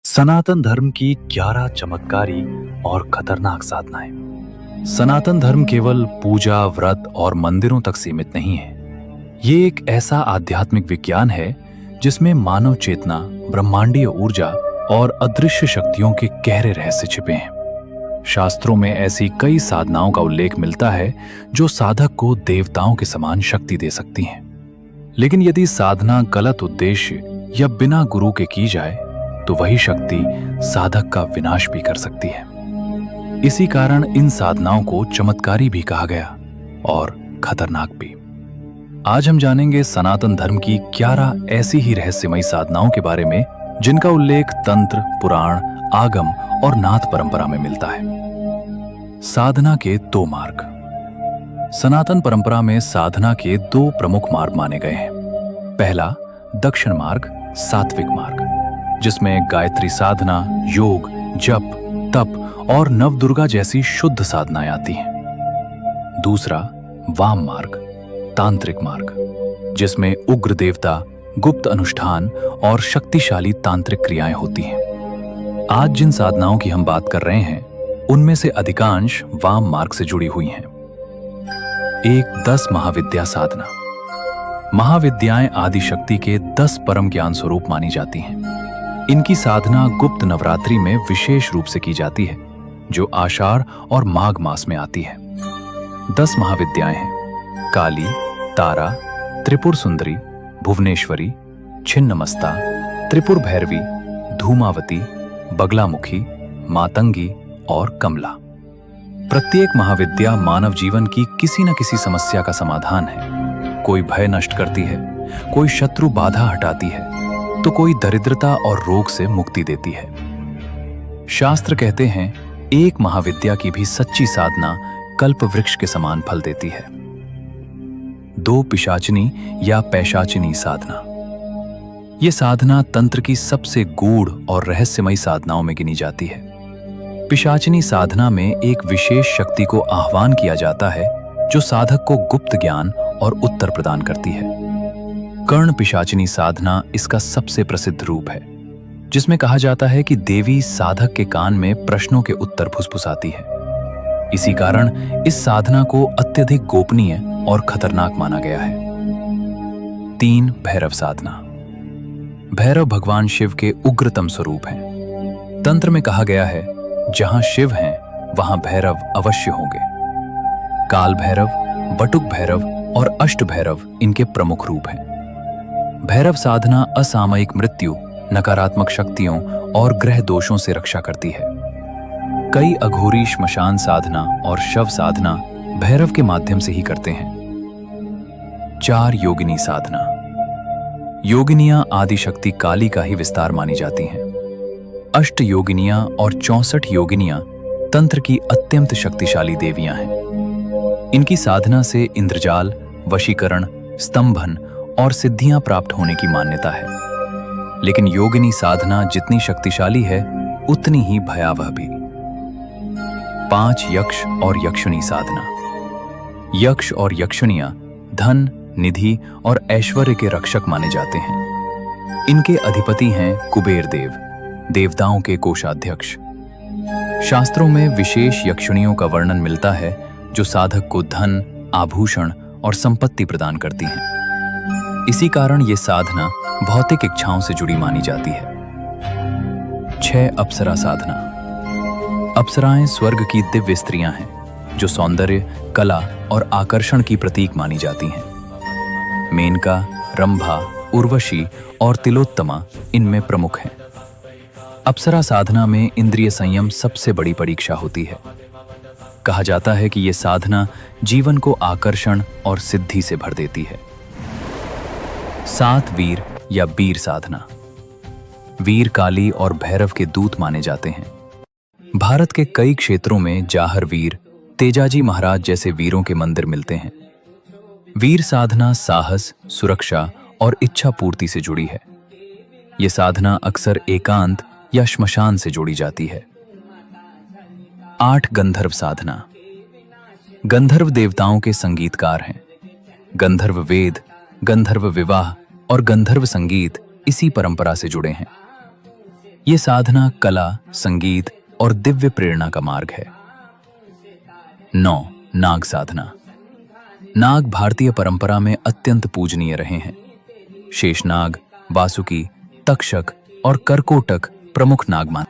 सनातन धर्म की 11 चमत्कारी और खतरनाक साधनाएं। सनातन धर्म केवल पूजा, व्रत और मंदिरों तक सीमित नहीं है। ये एक ऐसा आध्यात्मिक विज्ञान है जिसमें मानव चेतना, ब्रह्मांडीय ऊर्जा और अदृश्य शक्तियों के गहरे रहस्य छिपे हैं। शास्त्रों में ऐसी कई साधनाओं का उल्लेख मिलता है जो साधक को देवताओं के समान शक्ति दे सकती हैं। लेकिन यदि साधना गलत उद्देश्य या बिना गुरु के की जाए तो वही शक्ति साधक का विनाश भी कर सकती है। इसी कारण इन साधनाओं को चमत्कारी भी कहा गया और खतरनाक भी। आज हम जानेंगे सनातन धर्म की 11 ऐसी ही रहस्यमयी साधनाओं के बारे में जिनका उल्लेख तंत्र, पुराण, आगम और नाथ परंपरा में मिलता है। साधना के 2 मार्ग। सनातन परंपरा में साधना के 2 प्रमुख मार्ग माने गए हैं। पहला दक्षिण मार्ग, सात्विक मार्ग, जिसमें गायत्री साधना, योग, जप, तप और नवदुर्गा जैसी शुद्ध साधनाएं आती हैं। दूसरा वाम मार्ग, तांत्रिक मार्ग, जिसमें उग्र देवता, गुप्त अनुष्ठान और शक्तिशाली तांत्रिक क्रियाएं होती हैं। आज जिन साधनाओं की हम बात कर रहे हैं उनमें से अधिकांश वाम मार्ग से जुड़ी हुई हैं। 10 महाविद्या साधना। महाविद्याएं आदि शक्ति के 10 परम ज्ञान स्वरूप मानी जाती हैं। इनकी साधना गुप्त नवरात्रि में विशेष रूप से की जाती है, जो आषाढ़ और माघ मास में आती है। 10 महाविद्याएं हैं: काली, तारा, त्रिपुर सुंदरी, भुवनेश्वरी, छिन्नमस्ता, त्रिपुर भैरवी, धूमावती, बगलामुखी, मातंगी और कमला। प्रत्येक महाविद्या मानव जीवन की किसी न किसी समस्या का समाधान है। कोई भय नष्ट करती है, कोई शत्रु बाधा हटाती है, तो कोई दरिद्रता और रोग से मुक्ति देती है। शास्त्र कहते हैं एक महाविद्या की भी सच्ची साधना कल्प वृक्ष के समान फल देती है। 2 पिशाचिनी या पैशाचिनी साधना। यह साधना तंत्र की सबसे गूढ़ और रहस्यमयी साधनाओं में गिनी जाती है। पिशाचिनी साधना में एक विशेष शक्ति को आह्वान किया जाता है जो साधक को गुप्त ज्ञान और उत्तर प्रदान करती है। कर्ण पिशाचिनी साधना इसका सबसे प्रसिद्ध रूप है, जिसमें कहा जाता है कि देवी साधक के कान में प्रश्नों के उत्तर फुसफुसाती है। इसी कारण इस साधना को अत्यधिक गोपनीय और खतरनाक माना गया है। 3 भैरव साधना। भैरव भगवान शिव के उग्रतम स्वरूप हैं। तंत्र में कहा गया है जहां शिव हैं वहां भैरव अवश्य होंगे। काल भैरव, बटुक भैरव और अष्ट भैरव इनके प्रमुख रूप हैं। भैरव साधना असामयिक मृत्यु, नकारात्मक शक्तियों और ग्रह दोषों से रक्षा करती है। कई अघोरी श्मशान साधना और शव साधना भैरव के माध्यम से ही करते हैं। 4 योगिनी साधना। योगिनियां आदि शक्ति काली का ही विस्तार मानी जाती हैं। अष्ट योगिनियां और 64 योगिनियां तंत्र की अत्यंत शक्तिशाली देवियां हैं। इनकी साधना से इंद्रजाल, वशीकरण, स्तंभन और सिद्धियां प्राप्त होने की मान्यता है। लेकिन योगिनी साधना जितनी शक्तिशाली है उतनी ही भयावह भी। 5 यक्ष और यक्षिणी साधना। यक्ष और यक्षिणियां धन, निधि और ऐश्वर्य के रक्षक माने जाते हैं। इनके अधिपति हैं कुबेर देव, देवताओं के कोषाध्यक्ष। शास्त्रों में विशेष यक्षिणियों का वर्णन मिलता है जो साधक को धन, आभूषण और संपत्ति प्रदान करती हैं। इसी कारण ये साधना भौतिक इच्छाओं से जुड़ी मानी जाती है। 6 अप्सरा साधना। अप्सराएं स्वर्ग की दिव्य स्त्रियां हैं जो सौंदर्य, कला और आकर्षण की प्रतीक मानी जाती हैं। मेनका, रंभा, उर्वशी और तिलोत्तमा इनमें प्रमुख हैं। अप्सरा साधना में इंद्रिय संयम सबसे बड़ी परीक्षा होती है। कहा जाता है कि यह साधना जीवन को आकर्षण और सिद्धि से भर देती है। 7 वीर या बीर साधना। वीर काली और भैरव के दूत माने जाते हैं। भारत के कई क्षेत्रों में जाहर वीर, तेजाजी महाराज जैसे वीरों के मंदिर मिलते हैं। वीर साधना साहस, सुरक्षा और इच्छा पूर्ति से जुड़ी है। यह साधना अक्सर एकांत या श्मशान से जोड़ी जाती है। 8 गंधर्व साधना। गंधर्व देवताओं के संगीतकार हैं। गंधर्व वेद, गंधर्व विवाह और गंधर्व संगीत इसी परंपरा से जुड़े हैं। ये साधना कला, संगीत और दिव्य प्रेरणा का मार्ग है। 9. नाग साधना। नाग भारतीय परंपरा में अत्यंत पूजनीय रहे हैं। शेषनाग, वासुकी, तक्षक और करकोटक प्रमुख नाग मान